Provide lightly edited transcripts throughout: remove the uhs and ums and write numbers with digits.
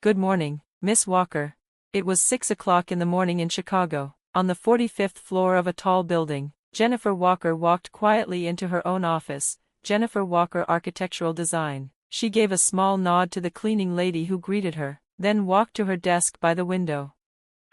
Good morning, Miss Walker. It was 6 o'clock in the morning in Chicago. On the 45th floor of a tall building, Jennifer Walker walked quietly into her own office, Jennifer Walker Architectural Design. She gave a small nod to the cleaning lady who greeted her, then walked to her desk by the window.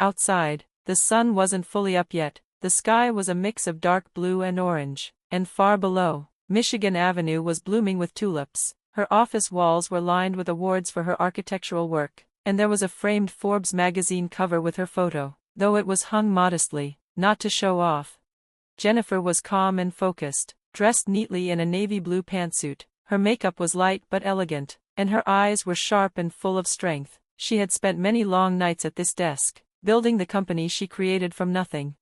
Outside, the sun wasn't fully up yet. The sky was a mix of dark blue and orange, and far below, Michigan Avenue was blooming with tulips. Her office walls were lined with awards for her architectural work, and there was a framed Forbes magazine cover with her photo, though it was hung modestly, not to show off. Jennifer was calm and focused, dressed neatly in a navy blue pantsuit. Her makeup was light but elegant, and her eyes were sharp and full of strength. She had spent many long nights at this desk, building the company she created from nothing.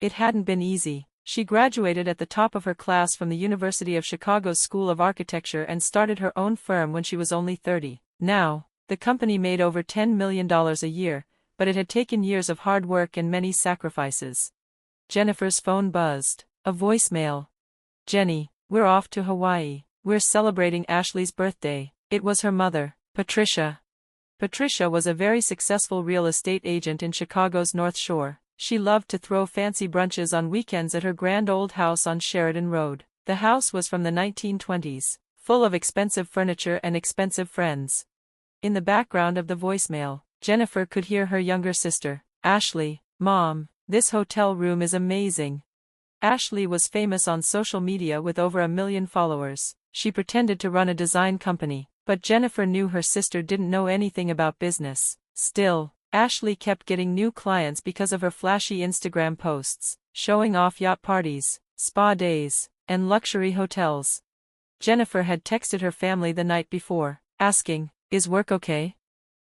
It hadn't been easy. She graduated at the top of her class from the University of Chicago's School of Architecture and started her own firm when she was only 30. Now, the company made over $10 million a year, but it had taken years of hard work and many sacrifices. Jennifer's phone buzzed. A voicemail. "Jenny, we're off to Hawaii. We're celebrating Ashley's birthday." It was her mother, Patricia. Patricia was a very successful real estate agent in Chicago's North Shore. She loved to throw fancy brunches on weekends at her grand old house on Sheridan Road. The house was from the 1920s, full of expensive furniture and expensive friends. In the background of the voicemail, Jennifer could hear her younger sister, Ashley. "Mom, this hotel room is amazing." Ashley was famous on social media with over 1 million followers. She pretended to run a design company, but Jennifer knew her sister didn't know anything about business. Still, Ashley kept getting new clients because of her flashy Instagram posts, showing off yacht parties, spa days, and luxury hotels. Jennifer had texted her family the night before, asking, "Is work okay?"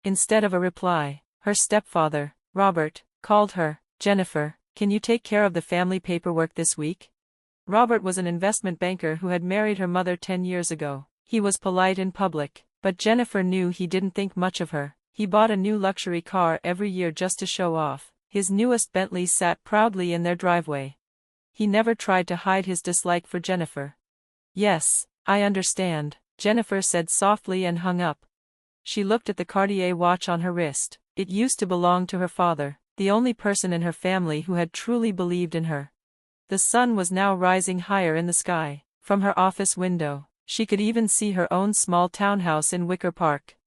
Instead of a reply, her stepfather, Robert, called her. "Jennifer, can you take care of the family paperwork this week?" Robert was an investment banker who had married her mother 10 years ago. He was polite in public, but Jennifer knew he didn't think much of her. He bought a new luxury car every year just to show off. His newest Bentley sat proudly in their driveway. He never tried to hide his dislike for Jennifer. "Yes, I understand," Jennifer said softly and hung up. She looked at the Cartier watch on her wrist. It used to belong to her father, the only person in her family who had truly believed in her. The sun was now rising higher in the sky. From her office window, she could even see her own small townhouse in Wicker Park.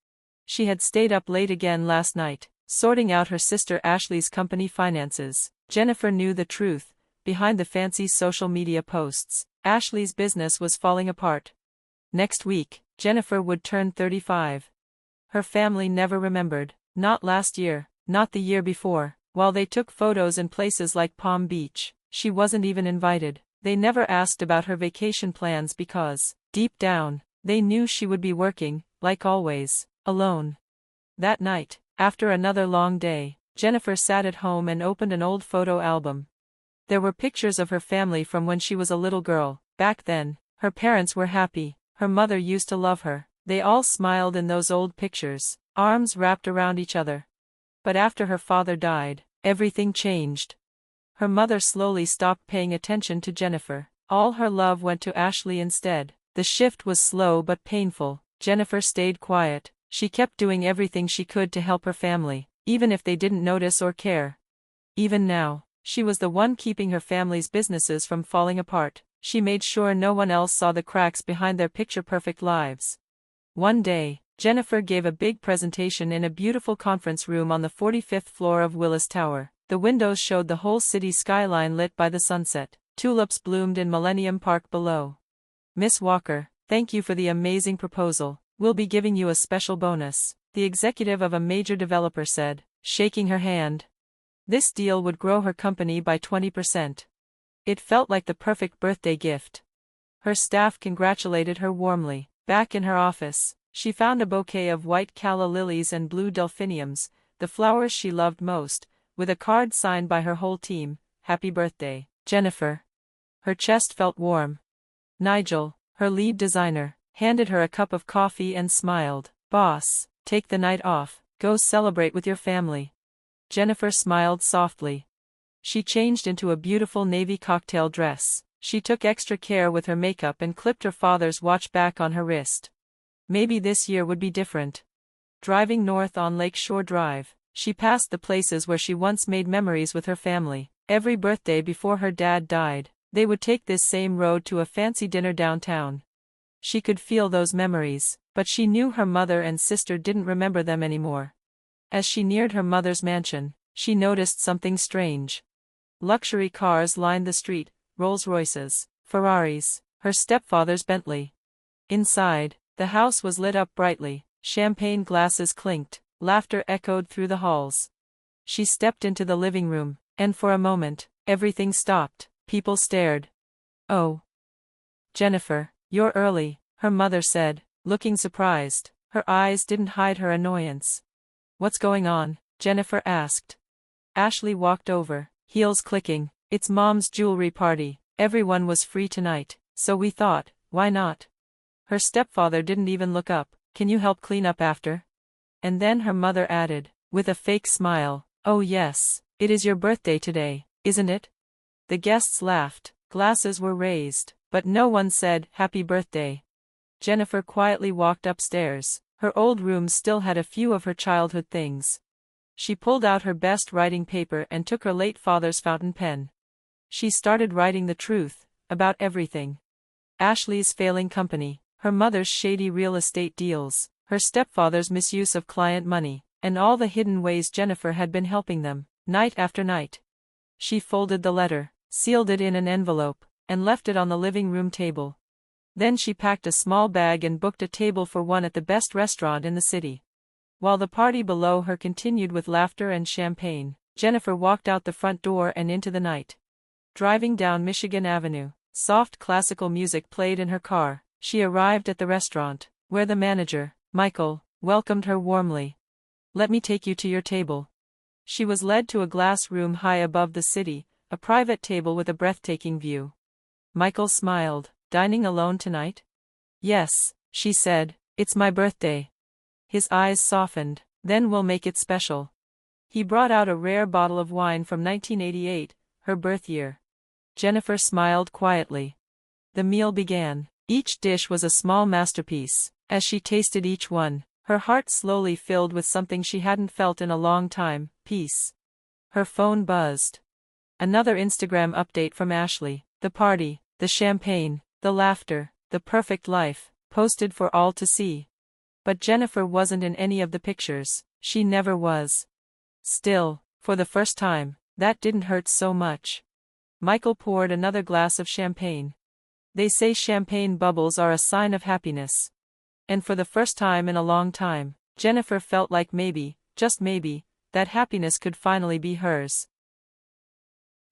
She had stayed up late again last night, sorting out her sister Ashley's company finances. Jennifer knew the truth. Behind the fancy social media posts, Ashley's business was falling apart. Next week, Jennifer would turn 35. Her family never remembered, not last year, not the year before. While they took photos in places like Palm Beach, she wasn't even invited. They never asked about her vacation plans because, deep down, they knew she would be working, like always, alone. That night, after another long day, Jennifer sat at home and opened an old photo album. There were pictures of her family from when she was a little girl. Back then, her parents were happy. Her mother used to love her. They all smiled in those old pictures, arms wrapped around each other. But after her father died, everything changed. Her mother slowly stopped paying attention to Jennifer. All her love went to Ashley instead. The shift was slow but painful. Jennifer stayed quiet. She kept doing everything she could to help her family, even if they didn't notice or care. Even now, she was the one keeping her family's businesses from falling apart. She made sure no one else saw the cracks behind their picture-perfect lives. One day, Jennifer gave a big presentation in a beautiful conference room on the 45th floor of Willis Tower. The windows showed the whole city skyline lit by the sunset. Tulips bloomed in Millennium Park below. "Miss Walker, thank you for the amazing proposal. We'll be giving you a special bonus," the executive of a major developer said, shaking her hand. This deal would grow her company by 20%. It felt like the perfect birthday gift. Her staff congratulated her warmly. Back in her office, she found a bouquet of white calla lilies and blue delphiniums, the flowers she loved most, with a card signed by her whole team. "Happy birthday, Jennifer." Her chest felt warm. Nigel, her lead designer, handed her a cup of coffee and smiled. "Boss, take the night off, go celebrate with your family." Jennifer smiled softly. She changed into a beautiful navy cocktail dress. She took extra care with her makeup and clipped her father's watch back on her wrist. Maybe this year would be different. Driving north on Lakeshore Drive, she passed the places where she once made memories with her family. Every birthday before her dad died, they would take this same road to a fancy dinner downtown. She could feel those memories, but she knew her mother and sister didn't remember them anymore. As she neared her mother's mansion, she noticed something strange. Luxury cars lined the street, Rolls-Royces, Ferraris, her stepfather's Bentley. Inside, the house was lit up brightly, champagne glasses clinked, laughter echoed through the halls. She stepped into the living room, and for a moment, everything stopped. People stared. "Oh, Jennifer, you're early," her mother said, looking surprised. Her eyes didn't hide her annoyance. "What's going on?" Jennifer asked. Ashley walked over, heels clicking. "It's Mom's jewelry party. Everyone was free tonight, so we thought, why not?" Her stepfather didn't even look up. "Can you help clean up after?" And then her mother added, with a fake smile, "Oh yes, it is your birthday today, isn't it?" The guests laughed, glasses were raised, but no one said, "Happy birthday." Jennifer quietly walked upstairs. Her old room still had a few of her childhood things. She pulled out her best writing paper and took her late father's fountain pen. She started writing the truth, about everything. Ashley's failing company, her mother's shady real estate deals, her stepfather's misuse of client money, and all the hidden ways Jennifer had been helping them, night after night. She folded the letter, sealed it in an envelope, and left it on the living room table. Then she packed a small bag and booked a table for one at the best restaurant in the city. While the party below her continued with laughter and champagne, Jennifer walked out the front door and into the night. Driving down Michigan Avenue, soft classical music played in her car. She arrived at the restaurant, where the manager, Michael, welcomed her warmly. "Let me take you to your table." She was led to a glass room high above the city, a private table with a breathtaking view. Michael smiled. "Dining alone tonight?" "Yes," she said, "it's my birthday." His eyes softened. "Then we'll make it special." He brought out a rare bottle of wine from 1988, her birth year. Jennifer smiled quietly. The meal began. Each dish was a small masterpiece. As she tasted each one, her heart slowly filled with something she hadn't felt in a long time, peace. Her phone buzzed. Another Instagram update from Ashley. The party, the champagne, the laughter, the perfect life, posted for all to see. But Jennifer wasn't in any of the pictures. She never was. Still, for the first time, that didn't hurt so much. Michael poured another glass of champagne. They say champagne bubbles are a sign of happiness. And for the first time in a long time, Jennifer felt like maybe, just maybe, that happiness could finally be hers.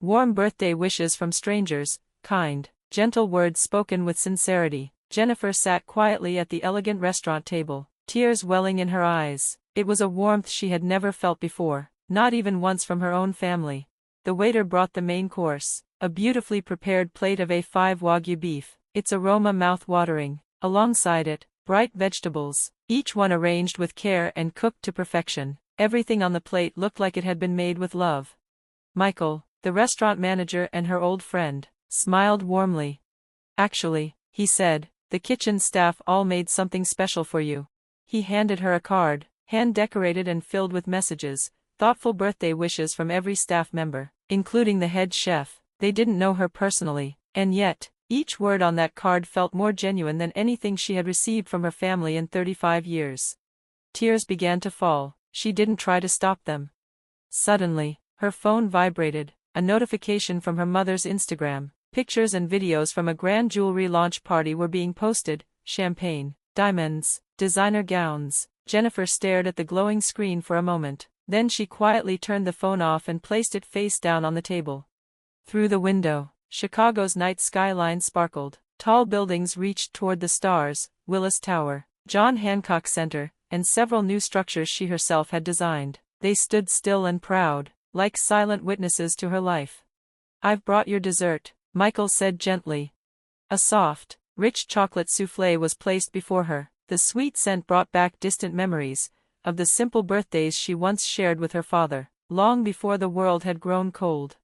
Warm birthday wishes from strangers, kind, gentle words spoken with sincerity. Jennifer sat quietly at the elegant restaurant table, tears welling in her eyes. It was a warmth she had never felt before, not even once from her own family. The waiter brought the main course, a beautifully prepared plate of A5 Wagyu beef, its aroma mouth-watering. Alongside it, bright vegetables, each one arranged with care and cooked to perfection. Everything on the plate looked like it had been made with love. Michael, the restaurant manager and her old friend, smiled warmly. "Actually," he said, "the kitchen staff all made something special for you." He handed her a card, hand-decorated and filled with messages, thoughtful birthday wishes from every staff member, including the head chef. They didn't know her personally, and yet, each word on that card felt more genuine than anything she had received from her family in 35 years. Tears began to fall. She didn't try to stop them. Suddenly, her phone vibrated, a notification from her mother's Instagram. Pictures and videos from a grand jewelry launch party were being posted, champagne, diamonds, designer gowns. Jennifer stared at the glowing screen for a moment, then she quietly turned the phone off and placed it face down on the table. Through the window, Chicago's night skyline sparkled. Tall buildings reached toward the stars, Willis Tower, John Hancock Center, and several new structures she herself had designed. They stood still and proud, like silent witnesses to her life. "I've brought your dessert," Michael said gently. A soft, rich chocolate soufflé was placed before her. The sweet scent brought back distant memories of the simple birthdays she once shared with her father, long before the world had grown cold.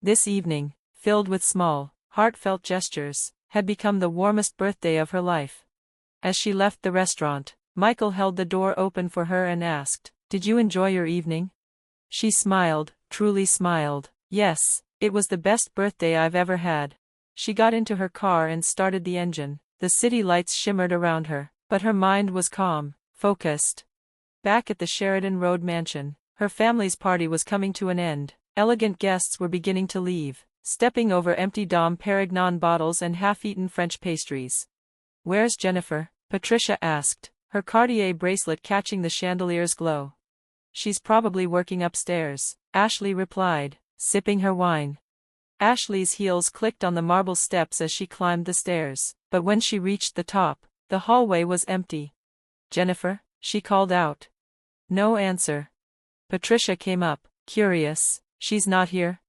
This evening, filled with small, heartfelt gestures, had become the warmest birthday of her life. As she left the restaurant, Michael held the door open for her and asked, "Did you enjoy your evening?" She smiled, truly smiled. "Yes, it was the best birthday I've ever had." She got into her car and started the engine. The city lights shimmered around her, but her mind was calm, focused. Back at the Sheridan Road mansion, her family's party was coming to an end. Elegant guests were beginning to leave, stepping over empty Dom Perignon bottles and half-eaten French pastries. "Where's Jennifer?" Patricia asked, her Cartier bracelet catching the chandelier's glow. "She's probably working upstairs," Ashley replied, sipping her wine. Ashley's heels clicked on the marble steps as she climbed the stairs, but when she reached the top, the hallway was empty. "Jennifer?" she called out. No answer. Patricia came up, curious. "She's not here?"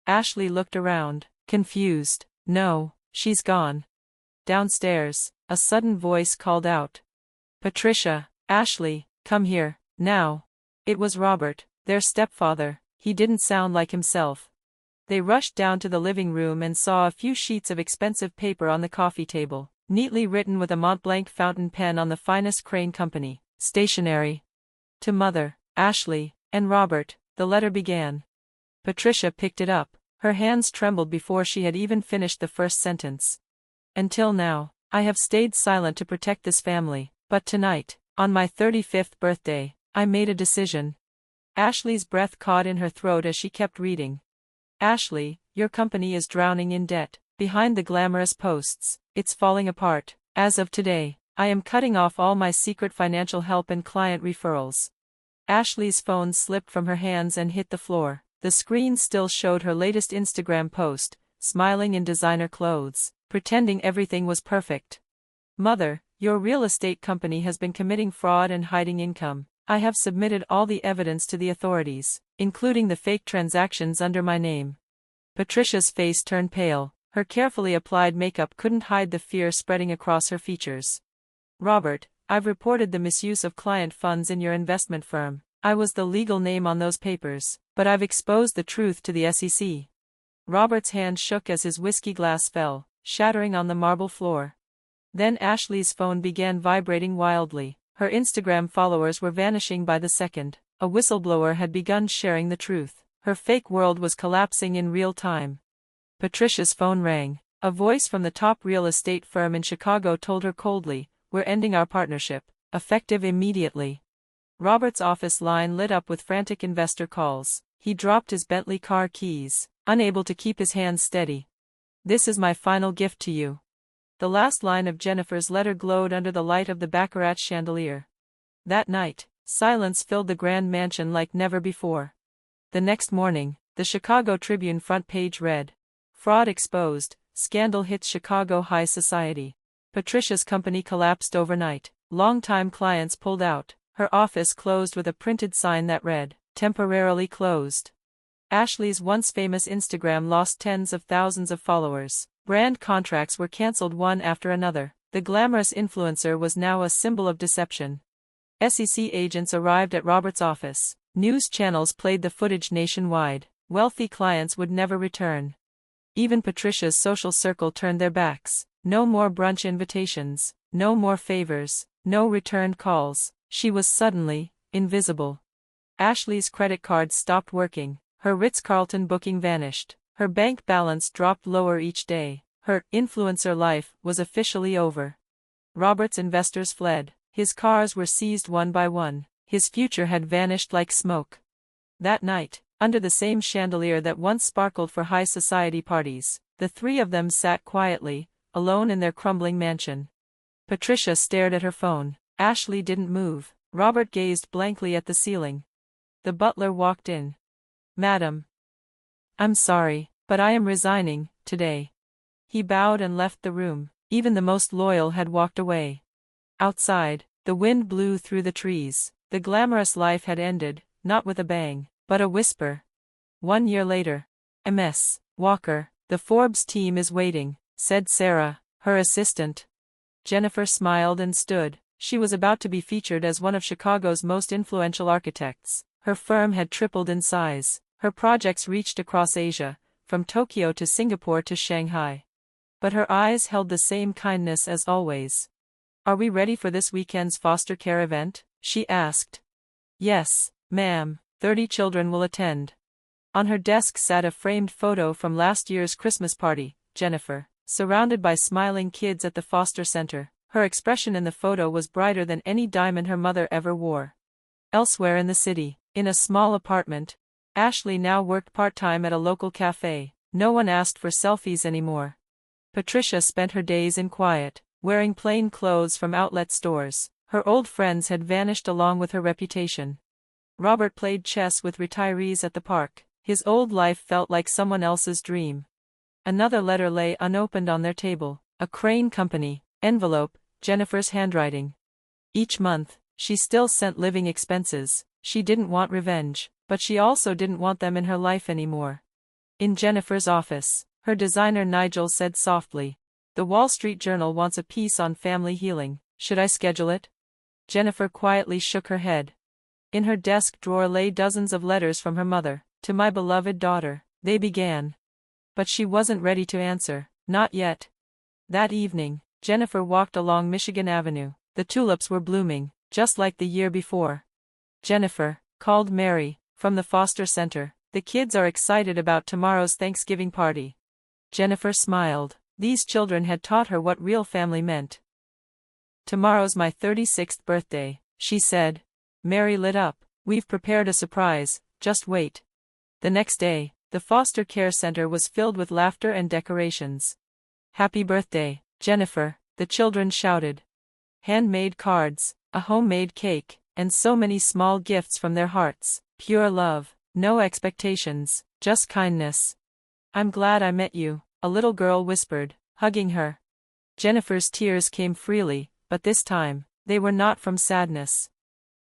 Ashley looked around, confused. "No, she's gone." Downstairs, a sudden voice called out. "Patricia, Ashley, come here, now." It was Robert, their stepfather. He didn't sound like himself. They rushed down to the living room and saw a few sheets of expensive paper on the coffee table, neatly written with a Montblanc fountain pen on the finest Crane Company stationery. "To Mother, Ashley, and Robert," the letter began. Patricia picked it up. Her hands trembled before she had even finished the first sentence. "Until now, I have stayed silent to protect this family, but tonight, on my 35th birthday, I made a decision." Ashley's breath caught in her throat as she kept reading. "Ashley, your company is drowning in debt. Behind the glamorous posts, it's falling apart. As of today, I am cutting off all my secret financial help and client referrals." Ashley's phone slipped from her hands and hit the floor. The screen still showed her latest Instagram post, smiling in designer clothes, pretending everything was perfect. "Mother, your real estate company has been committing fraud and hiding income. I have submitted all the evidence to the authorities, including the fake transactions under my name." Patricia's face turned pale. Her carefully applied makeup couldn't hide the fear spreading across her features. "Robert, I've reported the misuse of client funds in your investment firm. I was the legal name on those papers, but I've exposed the truth to the SEC." Robert's hand shook as his whiskey glass fell, shattering on the marble floor. Then Ashley's phone began vibrating wildly. Her Instagram followers were vanishing by the second. A whistleblower had begun sharing the truth. Her fake world was collapsing in real time. Patricia's phone rang. A voice from the top real estate firm in Chicago told her coldly, "We're ending our partnership, effective immediately." Robert's office line lit up with frantic investor calls. He dropped his Bentley car keys, unable to keep his hands steady. "This is my final gift to you." The last line of Jennifer's letter glowed under the light of the baccarat chandelier. That night, silence filled the grand mansion like never before. The next morning, the Chicago Tribune front page read, "Fraud exposed, scandal hits Chicago high society." Patricia's company collapsed overnight. Longtime clients pulled out. Her office closed with a printed sign that read, "Temporarily closed." Ashley's once famous Instagram lost tens of thousands of followers. Brand contracts were cancelled one after another. The glamorous influencer was now a symbol of deception. SEC agents arrived at Robert's office. News channels played the footage nationwide. Wealthy clients would never return. Even Patricia's social circle turned their backs. No more brunch invitations, no more favors, no returned calls. She was suddenly invisible. Ashley's credit cards stopped working. Her Ritz-Carlton booking vanished. Her bank balance dropped lower each day. Her influencer life was officially over. Robert's investors fled. His cars were seized one by one. His future had vanished like smoke. That night, under the same chandelier that once sparkled for high society parties, the three of them sat quietly, alone in their crumbling mansion. Patricia stared at her phone. Ashley didn't move. Robert gazed blankly at the ceiling. The butler walked in. "Madam. I'm sorry, but I am resigning, today." He bowed and left the room. Even the most loyal had walked away. Outside, the wind blew through the trees. The glamorous life had ended, not with a bang, but a whisper. 1 year later. "Ms. Walker, the Forbes team is waiting," said Sarah, her assistant. Jennifer smiled and stood. She was about to be featured as one of Chicago's most influential architects. Her firm had tripled in size. Her projects reached across Asia, from Tokyo to Singapore to Shanghai. But her eyes held the same kindness as always. Are we ready for this weekend's foster care event? She asked. Yes, ma'am, 30 children will attend. On her desk sat a framed photo from last year's Christmas party, Jennifer, surrounded by smiling kids at the foster center. Her expression in the photo was brighter than any diamond her mother ever wore. Elsewhere in the city, in a small apartment, Ashley now worked part-time at a local cafe. No one asked for selfies anymore. Patricia spent her days in quiet, wearing plain clothes from outlet stores. Her old friends had vanished along with her reputation. Robert played chess with retirees at the park. His old life felt like someone else's dream. Another letter lay unopened on their table. A Crane Company envelope, Jennifer's handwriting. Each month, she still sent living expenses. She didn't want revenge, but she also didn't want them in her life anymore. In Jennifer's office, her designer Nigel said softly, "The Wall Street Journal wants a piece on family healing. Should I schedule it?" Jennifer quietly shook her head. In her desk drawer lay dozens of letters from her mother. "To my beloved daughter," they began. But she wasn't ready to answer, not yet. That evening, Jennifer walked along Michigan Avenue. The tulips were blooming, just like the year before. "Jennifer," called Mary, from the foster center, "the kids are excited about tomorrow's Thanksgiving party." Jennifer smiled. These children had taught her what real family meant. "Tomorrow's my 36th birthday," she said. Mary lit up. "We've prepared a surprise, just wait." The next day, the foster care center was filled with laughter and decorations. "Happy birthday, Jennifer," the children shouted. Handmade cards, a homemade cake, and so many small gifts from their hearts. Pure love, no expectations, just kindness. "I'm glad I met you," a little girl whispered, hugging her. Jennifer's tears came freely, but this time, they were not from sadness.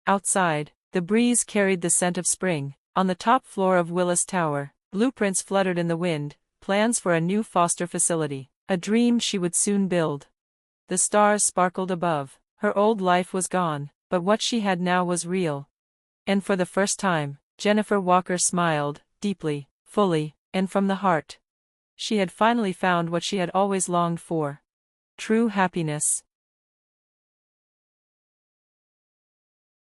Outside, the breeze carried the scent of spring. On the top floor of Willis Tower, blueprints fluttered in the wind, plans for a new foster facility, a dream she would soon build. The stars sparkled above. Her old life was gone, but what she had now was real. And for the first time, Jennifer Walker smiled, deeply, fully, and from the heart. She had finally found what she had always longed for. True happiness.